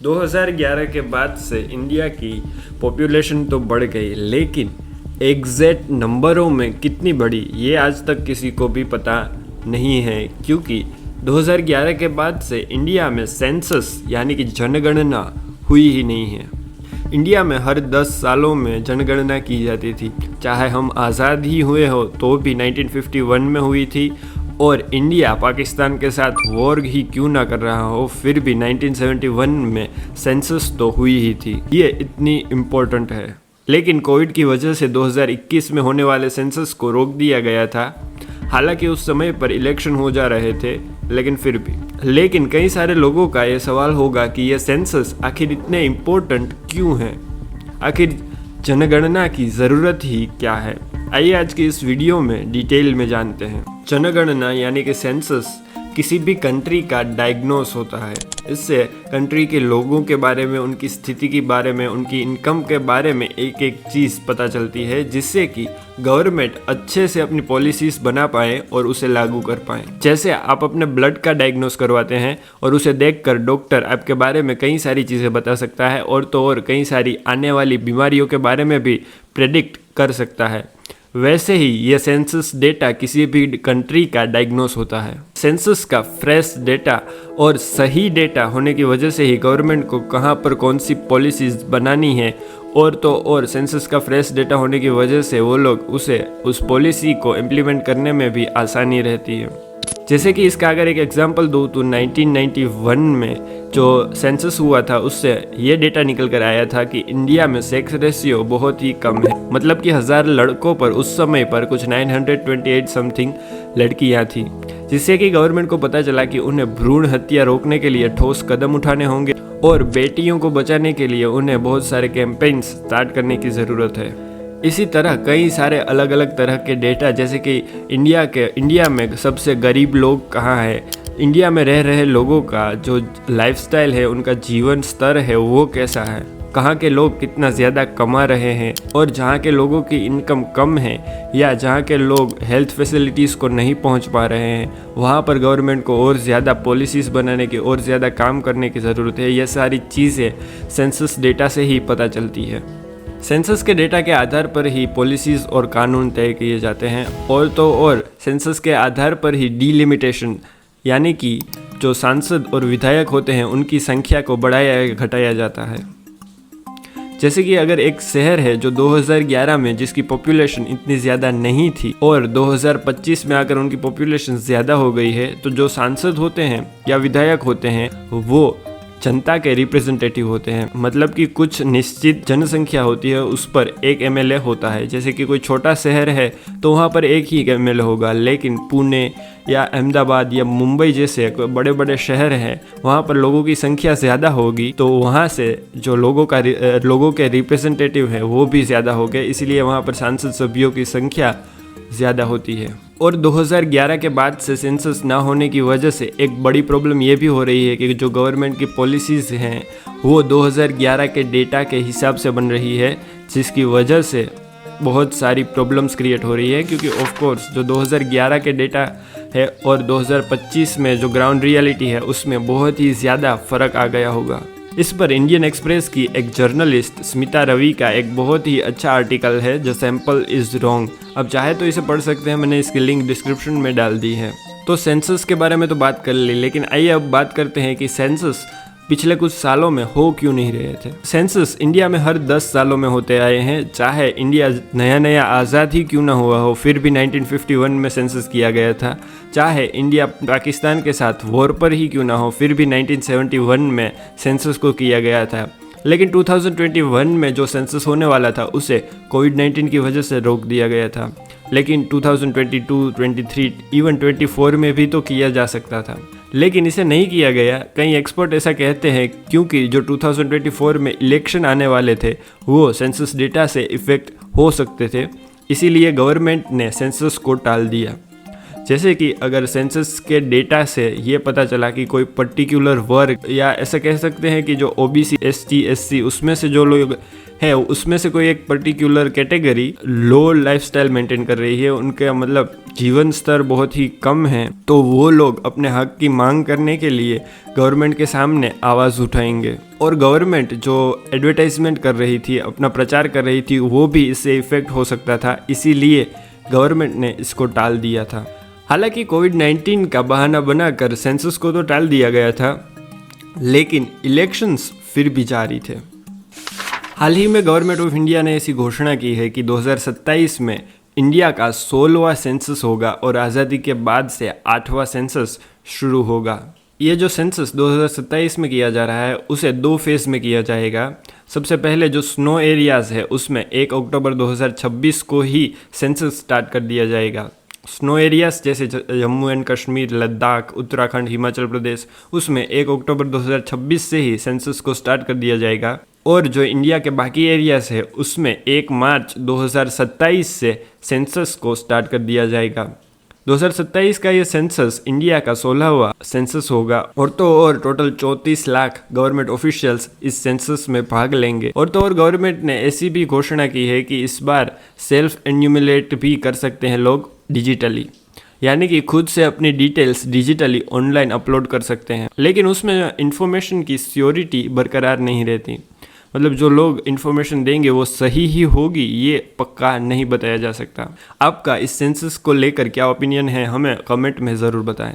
2011 के बाद से इंडिया की पॉपुलेशन तो बढ़ गई, लेकिन एग्जैक्ट नंबरों में कितनी बढ़ी ये आज तक किसी को भी पता नहीं है, क्योंकि 2011 के बाद से इंडिया में सेंसस यानी कि जनगणना हुई ही नहीं है। इंडिया में हर 10 सालों में जनगणना की जाती थी, चाहे हम आज़ाद ही हुए हो तो भी 1951 में हुई थी, और इंडिया पाकिस्तान के साथ वॉर ही क्यों ना कर रहा हो फिर भी 1971 में सेंसस तो हुई ही थी। ये इतनी इम्पोर्टेंट है। लेकिन कोविड की वजह से 2021 में होने वाले सेंसस को रोक दिया गया था। हालांकि उस समय पर इलेक्शन हो जा रहे थे, लेकिन फिर भी कई सारे लोगों का ये सवाल होगा कि ये सेंसस आखिर इतने इम्पोर्टेंट क्यों हैं, आखिर जनगणना की ज़रूरत ही क्या है। आइए आज की इस वीडियो में डिटेल में जानते हैं। जनगणना यानी कि सेंसस किसी भी कंट्री का डायग्नोस होता है। इससे कंट्री के लोगों के बारे में, उनकी स्थिति के बारे में, उनकी इनकम के बारे में एक एक चीज़ पता चलती है, जिससे कि गवर्नमेंट अच्छे से अपनी पॉलिसीज़ बना पाए और उसे लागू कर पाए। जैसे आप अपने ब्लड का डायग्नोस करवाते हैं और उसे देखकर डॉक्टर आपके बारे में कई सारी चीज़ें बता सकता है, और तो और कई सारी आने वाली बीमारियों के बारे में भी प्रेडिक्ट कर सकता है। वैसे ही ये सेंसस डेटा किसी भी कंट्री का डायग्नोस होता है। सेंसस का फ्रेश डेटा और सही डेटा होने की वजह से ही गवर्नमेंट को कहाँ पर कौन सी पॉलिसीज़ बनानी है, और तो और सेंसस का फ्रेश डेटा होने की वजह से वो लोग उस पॉलिसी को इम्प्लीमेंट करने में भी आसानी रहती है। जैसे कि इसका अगर एक एग्जांपल दूँ तो 1991 में जो सेंसस हुआ था उससे ये डेटा निकल कर आया था कि इंडिया में सेक्स रेशियो बहुत ही कम है। मतलब कि 1000 लड़कों पर उस समय पर कुछ 928 समथिंग लड़कियां थी, जिससे कि गवर्नमेंट को पता चला कि उन्हें भ्रूण हत्या रोकने के लिए ठोस कदम उठाने होंगे, और बेटियों को बचाने के लिए उन्हें बहुत सारे कैंपेन्स स्टार्ट करने की ज़रूरत है। इसी तरह कई सारे अलग अलग तरह के डेटा, जैसे कि इंडिया में सबसे गरीब लोग कहाँ है, इंडिया में रह रहे लोगों का जो लाइफस्टाइल है, उनका जीवन स्तर है वो कैसा है, कहाँ के लोग कितना ज़्यादा कमा रहे हैं, और जहाँ के लोगों की इनकम कम है या जहाँ के लोग हेल्थ फैसिलिटीज़ को नहीं पहुँच पा रहे हैं, वहाँ पर गवर्नमेंट को और ज़्यादा पॉलिसीज़ बनाने की, और ज़्यादा काम करने की ज़रूरत है। ये सारी चीज़ें सेंसस डेटा से ही पता चलती है। सेंसस के डेटा के आधार पर ही पॉलिसीज़ और कानून तय किए जाते हैं, और तो और सेंसस के आधार पर ही डीलिमिटेशन यानी कि जो सांसद और विधायक होते हैं उनकी संख्या को बढ़ाया या घटाया जाता है। जैसे कि अगर एक शहर है जो 2011 में जिसकी पॉपुलेशन इतनी ज़्यादा नहीं थी, और 2025 में आकर उनकी पॉपुलेशन ज़्यादा हो गई है, तो जो सांसद होते हैं या विधायक होते हैं वो जनता के रिप्रेजेंटेटिव होते हैं। मतलब कि कुछ निश्चित जनसंख्या होती है, उस पर एक एमएलए होता है। जैसे कि कोई छोटा शहर है तो वहाँ पर एक ही एमएलए होगा, लेकिन पुणे या अहमदाबाद या मुंबई जैसे बड़े बड़े शहर हैं, वहाँ पर लोगों की संख्या ज़्यादा होगी, तो वहाँ से जो लोगों के रिप्रेजेंटेटिव हैं वो भी ज़्यादा हो गए, इसलिए वहाँ पर सांसद सभ्यों की संख्या ज़्यादा होती है। और 2011 के बाद से सेंसस ना होने की वजह से एक बड़ी प्रॉब्लम ये भी हो रही है कि जो गवर्नमेंट की पॉलिसीज़ हैं वो 2011 के डेटा के हिसाब से बन रही है, जिसकी वजह से बहुत सारी प्रॉब्लम्स क्रिएट हो रही है। क्योंकि ऑफ कोर्स जो 2011 के डेटा है और 2025 में जो ग्राउंड रियलिटी है उसमें बहुत ही ज़्यादा फ़र्क आ गया होगा। इस पर इंडियन एक्सप्रेस की एक जर्नलिस्ट स्मिता रवि का एक बहुत ही अच्छा आर्टिकल है, जो सैम्पल इज़ रॉन्ग। अब चाहे तो इसे पढ़ सकते हैं, मैंने इसकी लिंक डिस्क्रिप्शन में डाल दी है। तो सेंसस के बारे में तो बात कर ली, लेकिन आइए अब बात करते हैं कि सेंसस पिछले कुछ सालों में हो क्यों नहीं रहे थे। सेंसस इंडिया में हर 10 सालों में होते आए हैं, चाहे इंडिया नया आज़ाद ही क्यों ना हुआ हो, फिर भी 1951 में सेंसस किया गया था। चाहे इंडिया पाकिस्तान के साथ वॉर पर ही क्यों ना हो, फिर भी 1971 में सेंसस को किया गया था। लेकिन 2021 में जो सेंसस होने वाला था उसे कोविड-19 की वजह से रोक दिया गया था। लेकिन 2022, 23, इवन 24 में भी तो किया जा सकता था, लेकिन इसे नहीं किया गया। कई एक्सपर्ट ऐसा कहते हैं क्योंकि जो 2024 में इलेक्शन आने वाले थे वो सेंसस डेटा से इफ़ेक्ट हो सकते थे, इसीलिए गवर्नमेंट ने सेंसस को टाल दिया। जैसे कि अगर सेंसस के डेटा से ये पता चला कि कोई पर्टिकुलर वर्ग या ऐसा कह सकते हैं कि जो ओबीसी एसटी एससी उसमें से जो लोग है उसमें से कोई एक पर्टिकुलर कैटेगरी लो लाइफस्टाइल मेंटेन कर रही है, उनका मतलब जीवन स्तर बहुत ही कम है, तो वो लोग अपने हक की मांग करने के लिए गवर्नमेंट के सामने आवाज़ उठाएंगे। और गवर्नमेंट जो एडवर्टाइजमेंट कर रही थी, अपना प्रचार कर रही थी, वो भी इससे इफेक्ट हो सकता था, इसीलिए गवर्नमेंट ने इसको टाल दिया था। हालांकि कोविड-19 का बहाना बनाकर सेंसस को तो टाल दिया गया था, लेकिन इलेक्शंस फिर भी जारी थे। हाल ही में गवर्नमेंट ऑफ इंडिया ने ऐसी घोषणा की है कि 2027 में इंडिया का 16वां सेंसस होगा और आज़ादी के बाद से 8वां सेंसस शुरू होगा। ये जो सेंसस 2027 में किया जा रहा है उसे 2 फेज़ में किया जाएगा। सबसे पहले जो स्नो एरियाज़ है उसमें 1 अक्टूबर 2026 को ही सेंसस स्टार्ट कर दिया जाएगा। स्नो एरियाज़ जैसे जम्मू एंड कश्मीर, लद्दाख, उत्तराखंड, हिमाचल प्रदेश, उसमें 1 अक्टूबर 2026 से ही सेंसस को स्टार्ट कर दिया जाएगा। और जो इंडिया के बाकी एरियाज़ है उसमें 1 मार्च 2027 से सेंसस को स्टार्ट कर दिया जाएगा। 2027 का ये सेंसस इंडिया का 16वां सेंसस होगा। और तो और टोटल 34 लाख गवर्नमेंट ऑफिशियल्स इस सेंसस में भाग लेंगे। और तो और गवर्नमेंट ने ऐसी भी घोषणा की है कि इस बार सेल्फ एन्यूमुलेट भी कर सकते हैं लोग डिजिटली, यानी कि खुद से अपनी डिटेल्स डिजिटली ऑनलाइन अपलोड कर सकते हैं, लेकिन उसमें इंफॉर्मेशन की सिक्योरिटी बरकरार नहीं रहती। मतलब जो लोग इन्फॉर्मेशन देंगे वो सही ही होगी ये पक्का नहीं बताया जा सकता। आपका इस सेंसस को लेकर क्या ओपिनियन है, हमें कमेंट में ज़रूर बताएं।